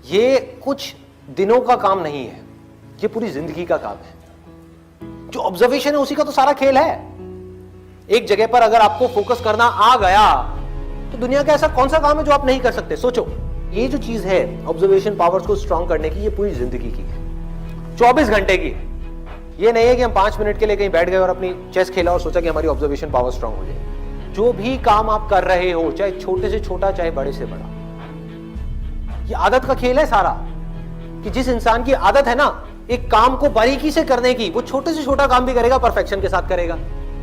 ये कुछ दिनों का काम नहीं है, ये पूरी जिंदगी का काम है। जो ऑब्जर्वेशन है उसी का तो सारा खेल है। एक जगह पर अगर आपको फोकस करना आ गया तो दुनिया का ऐसा कौन सा काम है जो आप नहीं कर सकते। सोचो, ये जो चीज है ऑब्जर्वेशन पावर्स को स्ट्रांग करने की, ये पूरी जिंदगी की है, 24 घंटे की है। ये नहीं है कि हम 5 मिनट के लिए कहीं बैठ गए और अपनी चेस खेला और सोचा कि हमारी ऑब्जर्वेशन पावर स्ट्रांग हो जाए। जो भी काम आप कर रहे हो, चाहे छोटे से छोटा चाहे बड़े से बड़ा, ये आदत का खेल है सारा। कि जिस इंसान की आदत है ना एक काम को बारीकी से करने की, वो छोटे से छोटा काम भी करेगा, परफेक्शन के साथ करेगा।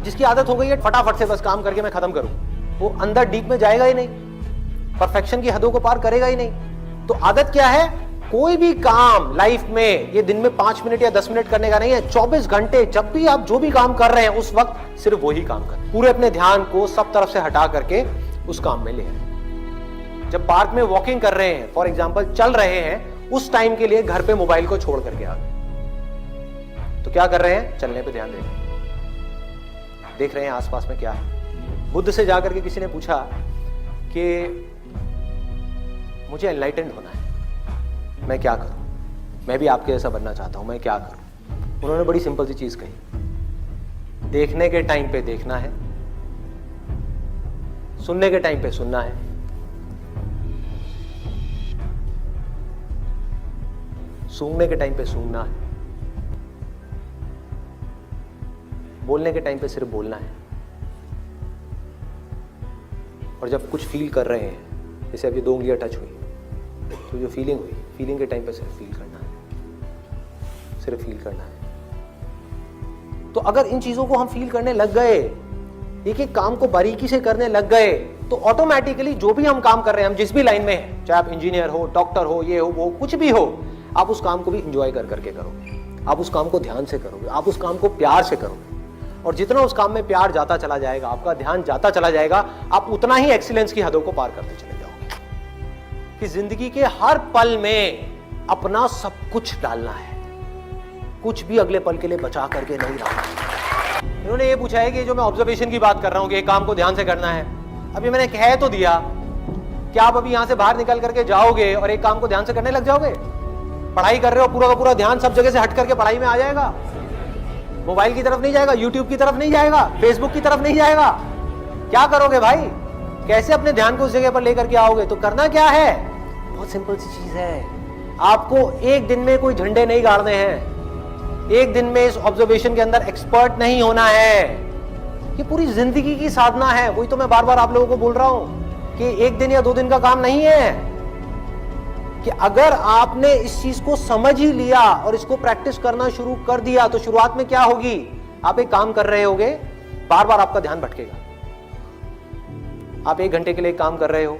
जिसकी आदत हो गई है फटाफट से बस काम करके मैं खत्म करूं, वो अंदर डीप में जाएगा ही नहीं, परफेक्शन की हदों को पार करेगा ही नहीं। तो आदत क्या है? कोई भी काम लाइफ में ये दिन में 5 मिनट या 10 मिनट करने का नहीं है, 24 घंटे जब भी आप जो भी काम कर रहे हैं उस वक्त सिर्फ वही काम करें। पूरे अपने ध्यान को सब तरफ से हटा करके उस काम में ले आए। जब पार्क में वॉकिंग कर रहे हैं, फॉर एग्जाम्पल चल रहे हैं, उस टाइम के लिए घर पे मोबाइल को छोड़ करके आ गए, तो क्या कर रहे हैं? चलने पे ध्यान दे रहे हैं, देख रहे हैं आसपास में क्या है। बुद्ध से जाकर के किसी ने पूछा कि मुझे एनलाइटेंड होना है, मैं क्या करूं? मैं भी आपके जैसा बनना चाहता हूं, मैं क्या करूं? उन्होंने बड़ी सिंपल सी चीज कही, देखने के टाइम पे देखना है, सुनने के टाइम पे सुनना है, सूंघने के टाइम पे सूंघना है, बोलने के टाइम पे सिर्फ बोलना है। और जब कुछ फील कर रहे हैं, जैसे अब ये 2 उंगलियां टच हुई, तो जो फीलिंग हुई, फीलिंग के टाइम पे सिर्फ फील करना है, सिर्फ फील करना है। तो अगर इन चीजों को हम फील करने लग गए, एक एक काम को बारीकी से करने लग गए, तो ऑटोमेटिकली जो भी हम काम कर रहे हैं, हम जिस भी लाइन में हैं, चाहे आप इंजीनियर हो, डॉक्टर हो, ये हो, वो कुछ भी हो, आप उस काम को भी इंजॉय कर करके करोगे, आप उस काम को ध्यान से करोगे, आप उस काम को प्यार से करोगे। और जितना उस काम में प्यार जाता चला जाएगा, आपका ध्यान जाता चला जाएगा, आप उतना ही एक्सीलेंस की हदों को पार करते चले जाओगे। कि जिंदगी के हर पल में अपना सब कुछ डालना है, कुछ भी अगले पल के लिए बचा करके नहीं रखना। इन्होंने ये पूछा है कि जो मैं ऑब्जर्वेशन की बात कर रहा हूं कि एक काम को ध्यान से करना है, अभी मैंने कह तो दिया कि आप अभी यहां से बाहर निकल करके जाओगे और एक काम को ध्यान से करने लग जाओगे? पढ़ाई कर रहे हो, पूरा का पूरा ध्यान सब जगह से हट करके पढ़ाई में आ जाएगा, मोबाइल की तरफ नहीं जाएगा, यूट्यूब की तरफ नहीं जाएगा, फेसबुक की तरफ नहीं जाएगा। क्या करोगे भाई? कैसे अपने ध्यान को उस जगह पर लेकर के आओगे? तो करना क्या है? बहुत सिंपल सी चीज है। आपको एक दिन में कोई झंडे नहीं गाड़ने हैं, एक दिन में इस ऑब्जर्वेशन के अंदर एक्सपर्ट नहीं होना है। ये पूरी जिंदगी की साधना है। वही तो मैं बार बार आप लोगों को बोल रहा हूं कि एक दिन या 2 दिन का काम नहीं है। कि अगर आपने इस चीज को समझ ही लिया और इसको प्रैक्टिस करना शुरू कर दिया, तो शुरुआत में क्या होगी? आप एक काम कर रहे होगे, बार बार आपका ध्यान भटकेगा। आप 1 घंटे के लिए काम कर रहे हो,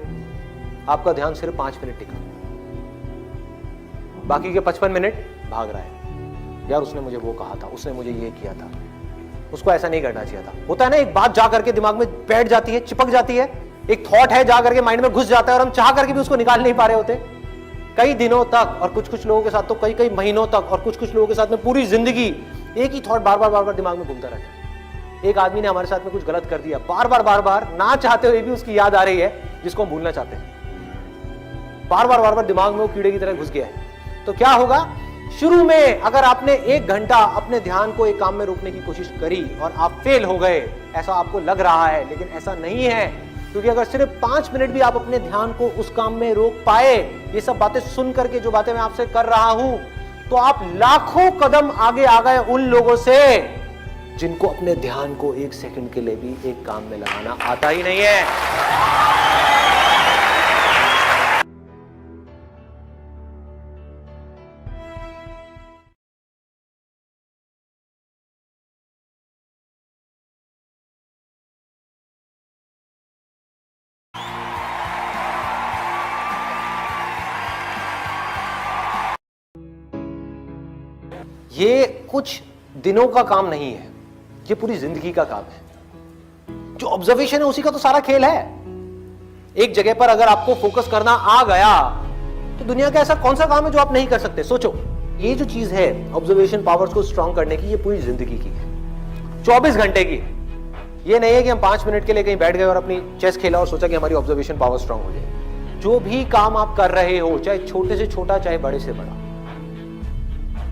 आपका ध्यान सिर्फ 5 मिनट टिका, बाकी के 55 मिनट भाग रहा है। यार उसने मुझे वो कहा था, उसने मुझे ये किया था, उसको ऐसा नहीं करना चाहिए था। होता है ना, एक बात जा करके दिमाग में बैठ जाती है, चिपक जाती है, एक थॉट है जा करके माइंड में घुस जाता है और हम चाह करके भी उसको निकाल नहीं पा रहे होते कई दिनों तक, और कुछ लोगों के साथ तो कई महीनों तक, और कुछ लोगों के साथ में पूरी जिंदगी एक ही थॉट बार बार दिमाग में घूमता रहता है। एक आदमी ने हमारे साथ में कुछ गलत कर दिया, बार बार ना चाहते हुए भी उसकी याद आ रही है, जिसको हम भूलना चाहते हैं। बार बार दिमाग में वो कीड़े की तरह घुस गया है। तो क्या होगा? शुरू में अगर आपने 1 घंटा अपने ध्यान को एक काम में रोकने की कोशिश करी और आप फेल हो गए, ऐसा आपको लग रहा है, लेकिन ऐसा नहीं है। क्योंकि अगर सिर्फ 5 मिनट भी आप अपने ध्यान को उस काम में रोक पाए, ये सब बातें सुन करके जो बातें मैं आपसे कर रहा हूं, तो आप लाखों कदम आगे आ गए उन लोगों से जिनको अपने ध्यान को 1 सेकंड के लिए भी एक काम में लगाना आता ही नहीं है। ये कुछ दिनों का काम नहीं है, ये पूरी जिंदगी का काम है। जो ऑब्जर्वेशन है उसी का तो सारा खेल है। एक जगह पर अगर आपको फोकस करना आ गया, तो दुनिया का ऐसा कौन सा काम है जो आप नहीं कर सकते। सोचो, ये जो चीज है ऑब्जर्वेशन पावर्स को स्ट्रांग करने की, ये पूरी जिंदगी की है, 24 घंटे की है। ये नहीं है कि हम 5 मिनट के लिए कहीं बैठ गए और अपनी चेस खेला और सोचा कि हमारी ऑब्जर्वेशन पावर स्ट्रांग हो जाए। जो भी काम आप कर रहे हो, चाहे छोटे से छोटा चाहे बड़े से बड़ा,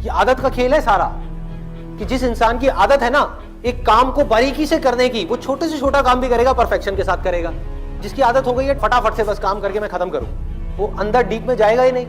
ये आदत का खेल है सारा। कि जिस इंसान की आदत है ना एक काम को बारीकी से करने की, वो छोटे से छोटा काम भी करेगा, परफेक्शन के साथ करेगा। जिसकी आदत हो गई है फटाफट से बस काम करके मैं खत्म करूं, वो अंदर डीप में जाएगा ही नहीं,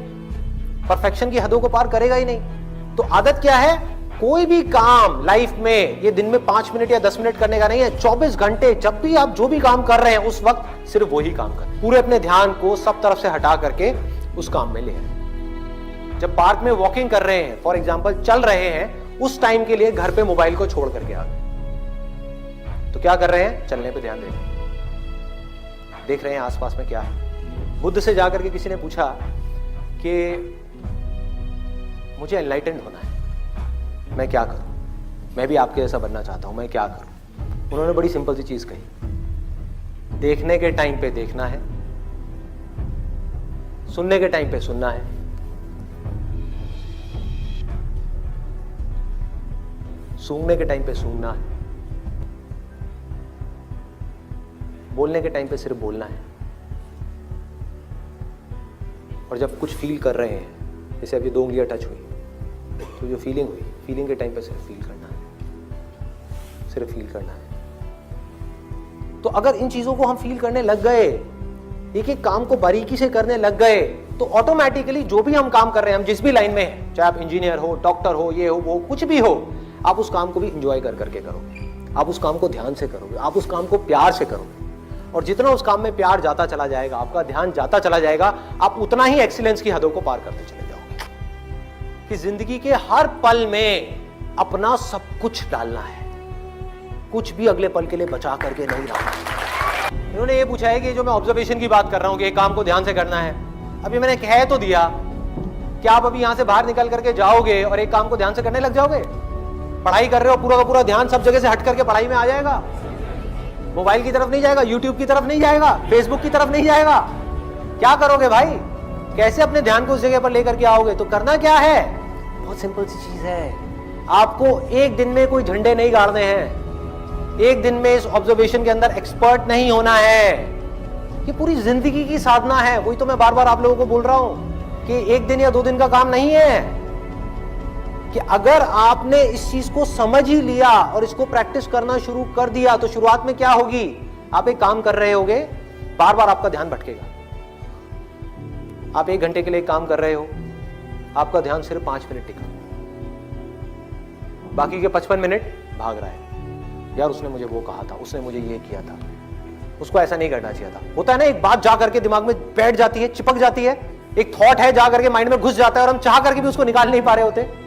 परफेक्शन की हदों को पार करेगा ही नहीं। तो आदत क्या है? कोई भी काम लाइफ में ये दिन में 5 मिनट या 10 मिनट करने का नहीं है, 24 घंटे जब भी आप जो भी काम कर रहे हैं उस वक्त सिर्फ वही काम करें। पूरे अपने ध्यान को सब तरफ से हटा करके उस काम में ले आए। जब पार्क में वॉकिंग कर रहे हैं, फॉर एग्जाम्पल चल रहे हैं, उस टाइम के लिए घर पे मोबाइल को छोड़ करके आ गए। तो क्या कर रहे हैं? चलने पे ध्यान दे रहे हैं, देख रहे हैं आसपास में क्या है। बुद्ध से जाकर के किसी ने पूछा कि मुझे एनलाइटेंड होना है, मैं क्या करूं? मैं भी आपके जैसा बनना चाहता हूं, मैं क्या करूं? उन्होंने बड़ी सिंपल सी चीज कही, देखने के टाइम पे देखना है, सुनने के टाइम पे सुनना है, सूंघने के टाइम पे सूंघना है, बोलने के टाइम पे सिर्फ बोलना है। और जब कुछ फील कर रहे हैं, जैसे अभी 2 उंगलियां टच हुई, तो जो फीलिंग हुई, फीलिंग के टाइम पे सिर्फ फील करना है, सिर्फ फील करना है। तो अगर इन चीजों को हम फील करने लग गए, एक एक काम को बारीकी से करने लग गए, तो ऑटोमेटिकली जो भी हम काम कर रहे हैं, हम जिस भी लाइन में हैं, चाहे आप इंजीनियर हो, डॉक्टर हो, ये हो, वो कुछ भी हो, आप उस काम को भी इंजॉय कर करके करोगे, आप उस काम को ध्यान से करोगे, आप उस काम को प्यार से करोगे। और जितना उस काम में प्यार जाता चला जाएगा, आपका ध्यान जाता चला जाएगा, आप उतना ही एक्सीलेंस की हदों को पार करते चले जाओगे। कि जिंदगी के हर पल में अपना सब कुछ डालना है, कुछ भी अगले पल के लिए बचा करके नहीं रखना। इन्होंने ये पूछा है कि जो मैं ऑब्जर्वेशन की बात कर रहा हूं कि एक काम को ध्यान से करना है, अभी मैंने कह तो दिया कि आप अभी यहां से बाहर निकल करके जाओगे और एक काम को ध्यान से करने लग जाओगे? पढ़ाई कर रहे हो, पूरा का पूरा ध्यान सब जगह से हट करके पढ़ाई में आ जाएगा, मोबाइल की तरफ नहीं जाएगा, यूट्यूब की तरफ नहीं जाएगा, फेसबुक की तरफ नहीं जाएगा। क्या करोगे भाई? कैसे अपने ध्यान को उस जगह पर लेकर के आओगे? तो करना क्या है? बहुत सिंपल सी चीज है, आपको एक दिन में कोई झंडे नहीं गाड़ने हैं, एक दिन में इस ऑब्जर्वेशन के अंदर एक्सपर्ट नहीं होना है। ये पूरी जिंदगी की साधना है। वही तो मैं बार बार आप लोगों को बोल रहा हूं कि एक दिन या 2 दिन का काम नहीं है। कि अगर आपने इस चीज को समझ ही लिया और इसको प्रैक्टिस करना शुरू कर दिया, तो शुरुआत में क्या होगी? आप एक काम कर रहे होगे, बार बार आपका ध्यान भटकेगा। आप 1 घंटे के लिए काम कर रहे हो, आपका ध्यान सिर्फ 5 मिनट टिका, बाकी के 55 मिनट भाग रहा है। यार उसने मुझे वो कहा था, उसने मुझे ये किया था, उसको ऐसा नहीं करना चाहिए था। होता है ना, एक बात जा करके दिमाग में बैठ जाती है, चिपक जाती है, एक थॉट है जा करके माइंड में घुस जाता है और हम चाह करके भी उसको निकाल नहीं पा रहे होते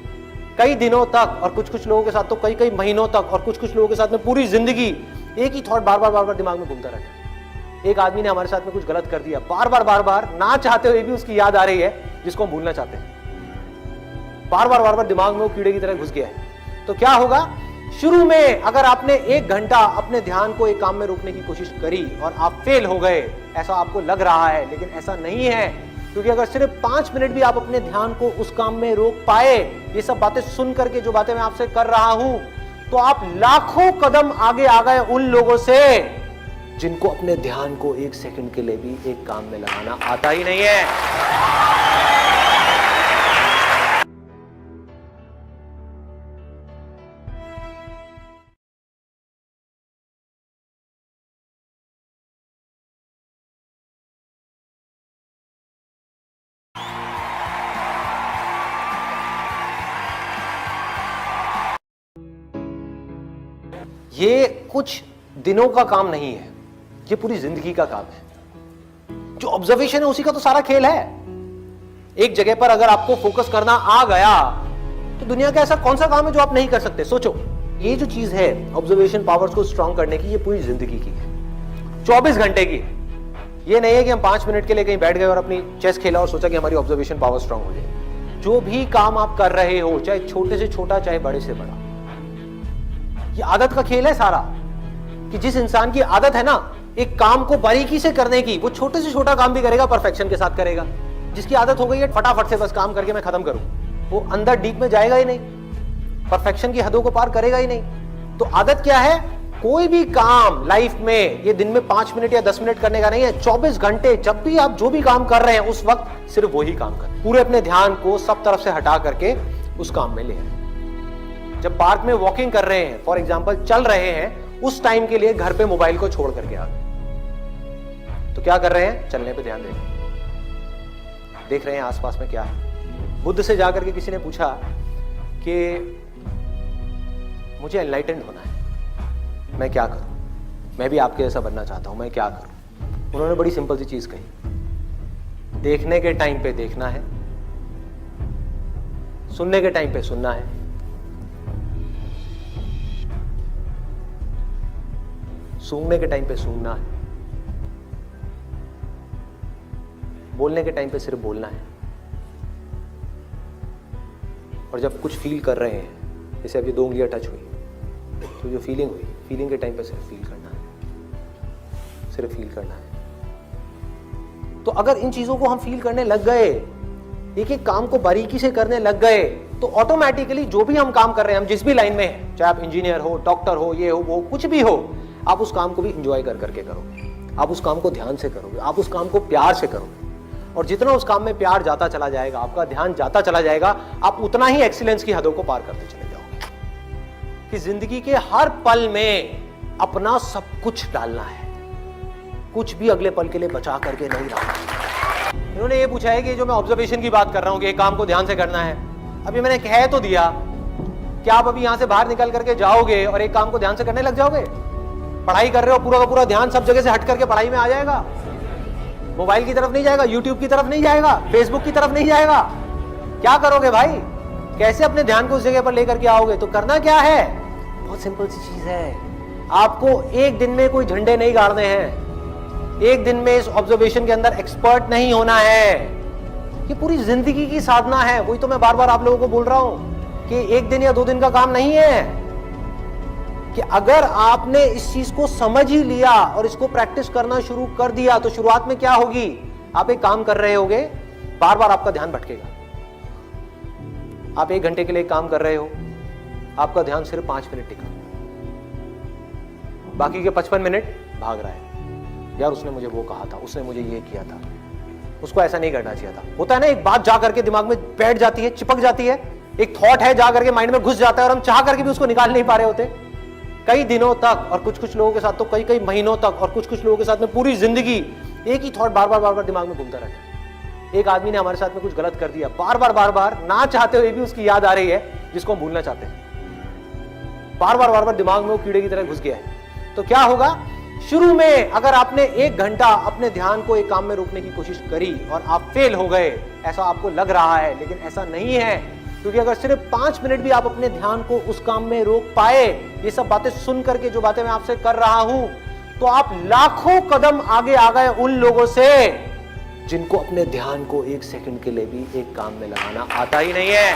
कई दिनों तक, और कुछ लोगों के साथ तो कई महीनों तक, और कुछ लोगों के साथ में पूरी जिंदगी एक ही थॉट बार बार दिमाग में घूमता रहता है। एक आदमी ने हमारे साथ में कुछ गलत कर दिया, बार बार ना चाहते हुए भी उसकी याद आ रही है, जिसको हम भूलना चाहते हैं। बार बार दिमाग में वो कीड़े की तरह घुस गया है। तो क्या होगा? शुरू में अगर आपने 1 घंटा अपने ध्यान को एक काम में रोकने की कोशिश करी और आप फेल हो गए, ऐसा आपको लग रहा है, लेकिन ऐसा नहीं है। क्योंकि अगर सिर्फ 5 मिनट भी आप अपने ध्यान को उस काम में रोक पाए, ये सब बातें सुन करके जो बातें मैं आपसे कर रहा हूं, तो आप लाखों कदम आगे आ गए उन लोगों से जिनको अपने ध्यान को 1 सेकंड के लिए भी एक काम में लगाना आता ही नहीं है। ये कुछ दिनों का काम नहीं है, ये पूरी जिंदगी का काम है। जो ऑब्जर्वेशन है उसी का तो सारा खेल है। एक जगह पर अगर आपको फोकस करना आ गया, तो दुनिया का ऐसा कौन सा काम है जो आप नहीं कर सकते? सोचो, ये जो चीज है ऑब्जर्वेशन पावर्स को स्ट्रांग करने की, ये पूरी जिंदगी की है, 24 घंटे की है। ये नहीं है कि हम 5 मिनट के लिए कहीं बैठ गए और अपनी चेस खेला और सोचा कि हमारी ऑब्जर्वेशन पावर स्ट्रांग हो जाए। जो भी काम आप कर रहे हो, चाहे छोटे से छोटा चाहे बड़े से बड़ा, ये आदत का खेल है सारा। कि जिस इंसान की आदत है ना एक काम को बारीकी से करने की, वो छोटे से छोटा काम भी करेगा, परफेक्शन के साथ करेगा। जिसकी आदत हो गई है फटाफट से बस काम करके मैं खत्म करूं, वो अंदर डीप में जाएगा ही नहीं, परफेक्शन की हदों को पार करेगा ही नहीं। तो आदत क्या है? कोई भी काम लाइफ में ये दिन में 5 मिनट या 10 मिनट करने का नहीं है। 24 घंटे जब भी आप जो भी काम कर रहे हैं उस वक्त सिर्फ वही काम करें। पूरे अपने ध्यान को सब तरफ से हटा करके उस काम में ले आए। जब पार्क में वॉकिंग कर रहे हैं, फॉर एग्जाम्पल चल रहे हैं, उस टाइम के लिए घर पे मोबाइल को छोड़ करके आ गए। तो क्या कर रहे हैं? चलने पे ध्यान दे रहे हैं, देख रहे हैं आसपास में क्या है। बुद्ध से जाकर के किसी ने पूछा कि मुझे एनलाइटेंड होना है, मैं क्या करूं? मैं भी आपके जैसा बनना चाहता हूं, मैं क्या करूं? उन्होंने बड़ी सिंपल सी चीज कही, देखने के टाइम पे देखना है, सुनने के टाइम पे सुनना है, सूंघने के टाइम पे सूंघना है, बोलने के टाइम पे सिर्फ बोलना है। और जब कुछ फील कर रहे हैं, जैसे अभी 2 उंगलियां टच हुई, तो जो फीलिंग हुई, फीलिंग के टाइम पे सिर्फ फील करना है, सिर्फ फील करना है। तो अगर इन चीजों को हम फील करने लग गए, एक एक काम को बारीकी से करने लग गए, तो ऑटोमेटिकली जो भी हम काम कर रहे हैं, हम जिस भी लाइन में हैं, चाहे आप इंजीनियर हो, डॉक्टर हो, ये हो, वो कुछ भी हो, आप उस काम को भी इंजॉय कर करके करोगे, आप उस काम को ध्यान से करोगे, आप उस काम को प्यार से करोगे। और जितना उस काम में प्यार जाता चला जाएगा, आपका ध्यान जाता चला जाएगा, आप उतना ही एक्सीलेंस की हदों को पार करते चले जाओगे। कि जिंदगी के हर पल में अपना सब कुछ डालना है, कुछ भी अगले पल के लिए बचा करके नहीं रखना। इन्होंने ये पूछा है कि जो मैं ऑब्जर्वेशन की बात कर रहा हूं कि एक काम को ध्यान से करना है, अभी मैंने कह तो दिया, क्या आप अभी यहां से बाहर निकल करके जाओगे और एक काम को ध्यान से करने लग जाओगे? पढ़ाई कर रहे हो, पूरा का पूरा ध्यान सब जगह से हट करके पढ़ाई में आ जाएगा, मोबाइल की तरफ नहीं जाएगा, यूट्यूब की तरफ नहीं जाएगा, फेसबुक की तरफ नहीं जाएगा। क्या करोगे भाई? कैसे अपने ध्यान को उस जगह पर लेकर के आओगे? तो करना क्या है? बहुत सिंपल सी चीज है। आपको एक दिन में कोई झंडे नहीं गाड़ने हैं, एक दिन में इस ऑब्जर्वेशन के अंदर एक्सपर्ट नहीं होना है। ये पूरी जिंदगी की साधना है। वही तो मैं बार बार आप लोगों को बोल रहा हूं कि एक दिन या 2 दिन का काम नहीं है। कि अगर आपने इस चीज को समझ ही लिया और इसको प्रैक्टिस करना शुरू कर दिया, तो शुरुआत में क्या होगी? आप एक काम कर रहे होगे, बार बार आपका ध्यान भटकेगा। आप 1 घंटे के लिए काम कर रहे हो, आपका ध्यान सिर्फ 5 मिनट टिका, बाकी के 55 मिनट भाग रहा है। यार उसने मुझे वो कहा था, उसने मुझे ये किया था, उसको ऐसा नहीं करना चाहिए था। होता है ना, एक बात जा करके दिमाग में बैठ जाती है, चिपक जाती है, एक थॉट है जा करके माइंड में घुस जाता है और हम चाह करके भी उसको निकाल नहीं पा रहे होते कई दिनों तक, और कुछ कुछ लोगों के साथ तो कई कई महीनों तक, और कुछ कुछ लोगों के साथ में पूरी जिंदगी एक ही थॉट बार बार दिमाग में घूमता रहता है। एक आदमी ने हमारे साथ में कुछ गलत कर दिया, बार बार ना चाहते हुए भी उसकी याद आ रही है, जिसको हम भूलना चाहते हैं। बार बार दिमाग में वो कीड़े की तरह घुस गया है। तो क्या होगा? शुरू में अगर आपने 1 घंटा अपने ध्यान को एक काम में रोकने की कोशिश करी और आप फेल हो गए, ऐसा आपको लग रहा है, लेकिन ऐसा नहीं है। क्योंकि अगर सिर्फ 5 मिनट भी आप अपने ध्यान को उस काम में रोक पाए, ये सब बातें सुन करके जो बातें मैं आपसे कर रहा हूं, तो आप लाखों कदम आगे आ गए उन लोगों से जिनको अपने ध्यान को 1 सेकंड के लिए भी एक काम में लगाना आता ही नहीं है।